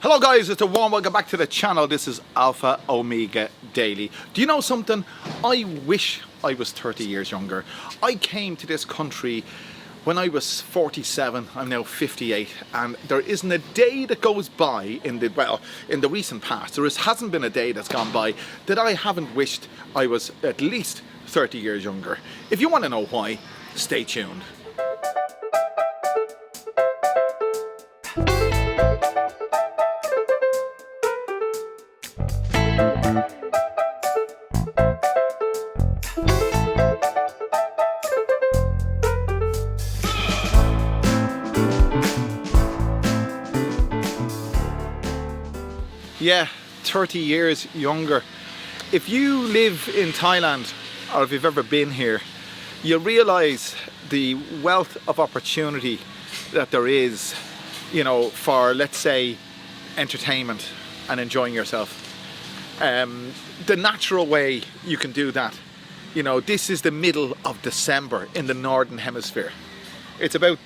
Hello guys, it's a warm welcome back to the channel. This is Alpha Omega Daily. Do you know something? I wish I was 30 years younger. I came to this country when I was 47. I'm now 58, and there isn't a day that goes by in the recent past. There hasn't been a day that's gone by that I haven't wished I was at least 30 years younger. If you want to know why, stay tuned. Yeah, 30 years younger. If you live in Thailand, or if you've ever been here, you'll realise the wealth of opportunity that there is, you know, for, let's say, entertainment and enjoying yourself. The natural way you can do that, you know, this is the middle of December in the Northern Hemisphere. It's about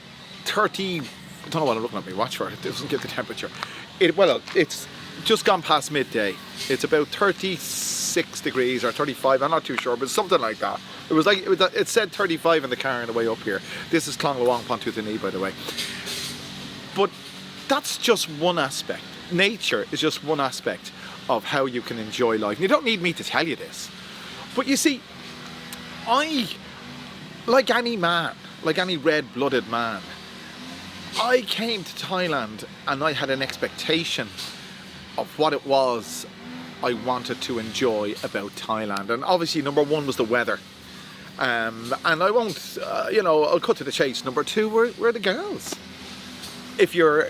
30, I don't know what I'm looking at my watch for, it doesn't give the temperature. It's just gone past midday. It's about 36 degrees or 35, I'm not too sure, but something like that. It said 35 in the car on the way up here. This is Clong Luang Pontutani, by the way. But that's just one aspect. Nature is just one aspect of how you can enjoy life. And you don't need me to tell you this. But you see, like any man, like any red-blooded man, I came to Thailand and I had an expectation of what it was I wanted to enjoy about Thailand. And obviously number one was the weather. And I won't, I'll cut to the chase. Number two were the girls. If you're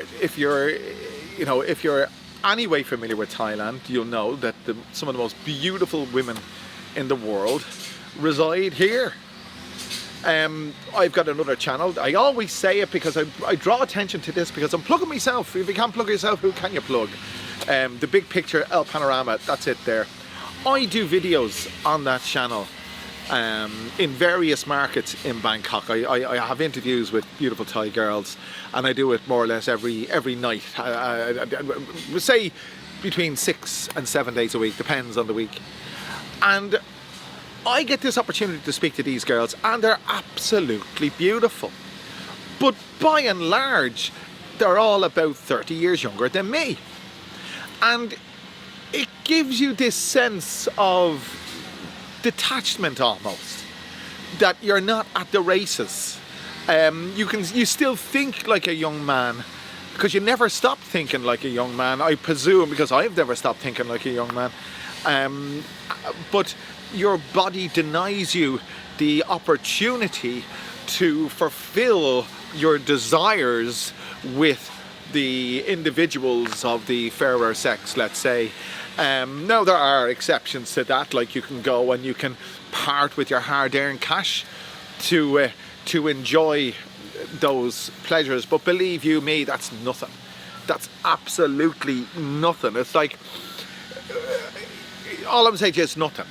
any way familiar with Thailand, you'll know that some of the most beautiful women in the world reside here. I've got another channel. I always say it because I draw attention to this because I'm plugging myself. If you can't plug yourself, who can you plug? The big picture, El Panorama, that's it there. I do videos on that channel in various markets in Bangkok. I have interviews with beautiful Thai girls, and I do it more or less every night. Say between 6 and 7 days a week, depends on the week. And I get this opportunity to speak to these girls, and they're absolutely beautiful. But by and large, they're all about 30 years younger than me. And it gives you this sense of detachment almost, that you're not at the races. You still think like a young man, because you never stop thinking like a young man, I presume, because I've never stopped thinking like a young man. But your body denies you the opportunity to fulfill your desires with the individuals of the fairer sex, let's say. Now there are exceptions to that, like you can go and you can part with your hard-earned cash to enjoy those pleasures, but believe you me, that's nothing. That's absolutely nothing. It's like, all I'm saying is nothing.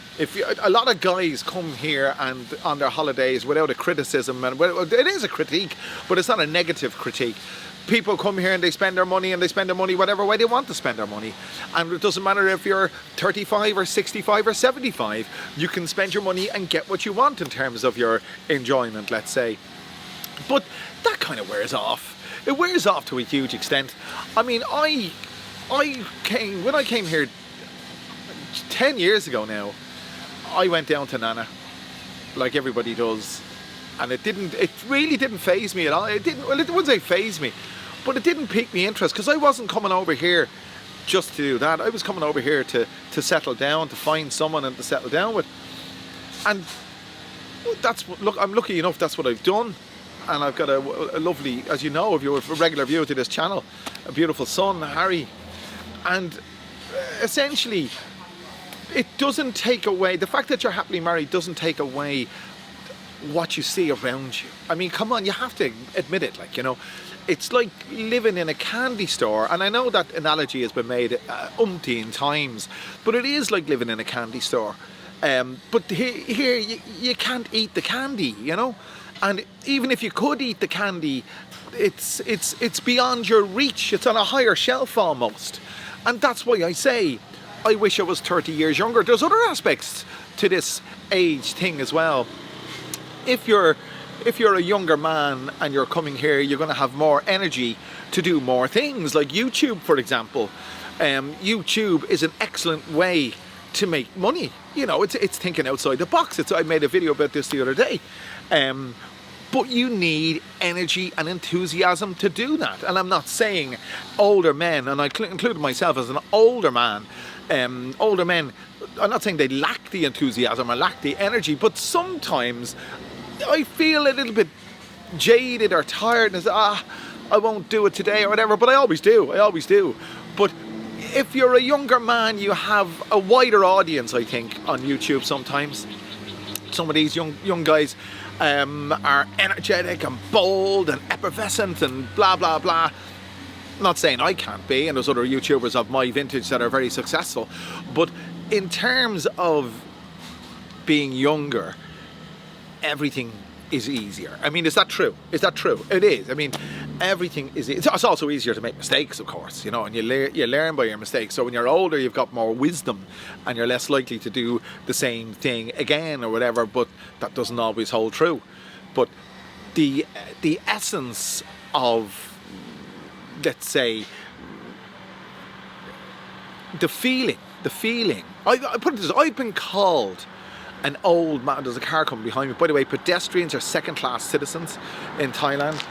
A lot of guys come here and on their holidays without a criticism, and it is a critique, but it's not a negative critique. People come here and they spend their money, and they spend their money whatever way they want to spend their money. And it doesn't matter if you're 35 or 65 or 75, you can spend your money and get what you want in terms of your enjoyment, let's say. But that kind of wears off. It wears off to a huge extent. I mean, when I came here 10 years ago now, I went down to Nana, like everybody does. And it really didn't faze me at all. It wouldn't say faze me, but it didn't pique me interest, because I wasn't coming over here just to do that. I was coming over here to settle down, to find someone and to settle down with. And I'm lucky enough, that's what I've done. And I've got a lovely, as you know, if you're a regular viewer to this channel, a beautiful son, Harry. And essentially, it doesn't take away, the fact that you're happily married doesn't take away what you see around you. I mean, come on, you have to admit it, like, you know, it's like living in a candy store. And I know that analogy has been made umpteen times, but it is like living in a candy store. But here you can't eat the candy, you know. And even if you could eat the candy, it's beyond your reach. It's on a higher shelf almost. And that's why I say, I wish I was 30 years younger. There's other aspects to this age thing as well. If you're a younger man and you're coming here, you're going to have more energy to do more things, like YouTube, for example. YouTube is an excellent way to make money. You know, it's thinking outside the box. I made a video about this the other day. But you need energy and enthusiasm to do that. And I'm not saying older men, and I include myself as an older man, older men, I'm not saying they lack the enthusiasm or lack the energy, but sometimes I feel a little bit jaded or tired and I won't do it today or whatever, but I always do. But if you're a younger man, you have a wider audience, I think, on YouTube sometimes. Some of these young guys are energetic and bold and effervescent and blah, blah, blah. I'm not saying I can't be, and there's other YouTubers of my vintage that are very successful. But in terms of being younger, everything is easier. I mean, is that true? Is that true? It is. I mean, everything is. It's also easier to make mistakes, of course, you know, and you learn by your mistakes. So when you're older, you've got more wisdom, and you're less likely to do the same thing again or whatever. But that doesn't always hold true. But the essence of, let's say, the feeling. I put it this: I've been called an old man. There's a car coming behind me. By the way, pedestrians are second-class citizens in Thailand.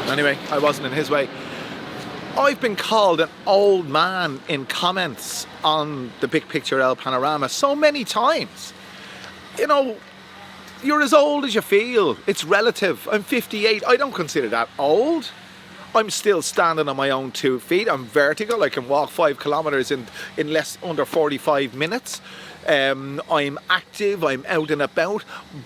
Anyway, I wasn't in his way. I've been called an old man in comments on the Big Picture El Panorama so many times. You know, you're as old as you feel. It's relative. I'm 58. I don't consider that old. I'm still standing on my own 2 feet. I'm vertical. I can walk 5 kilometers in under 45 minutes. I'm active. I'm out and about.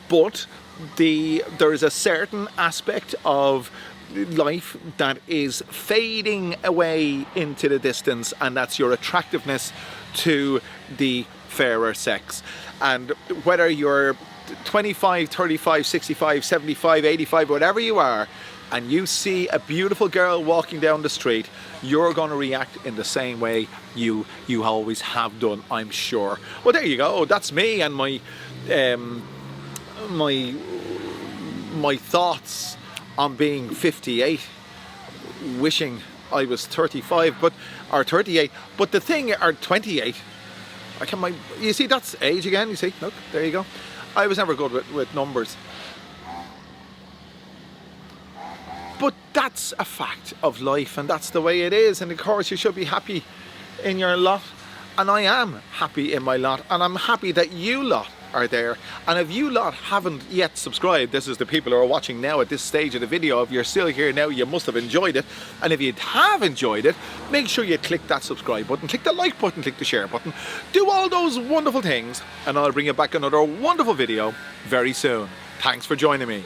But there is a certain aspect of life that is fading away into the distance, and that's your attractiveness to the fairer sex. And whether you're 25, 35, 65, 75, 85, whatever you are, and you see a beautiful girl walking down the street, you're going to react in the same way you always have done, I'm sure. Well, there you go. That's me and my thoughts on being 58, wishing I was 35, or 38. But the thing, or 28. You see, that's age again. You see, look, there you go. I was never good with numbers. But that's a fact of life, and that's the way it is. And of course, you should be happy in your lot. And I am happy in my lot. And I'm happy that you lot are there. And if you lot haven't yet subscribed, this is the people who are watching now at this stage of the video. If you're still here now, you must have enjoyed it. And if you have enjoyed it, make sure you click that subscribe button, click the like button, click the share button. Do all those wonderful things, and I'll bring you back another wonderful video very soon. Thanks for joining me.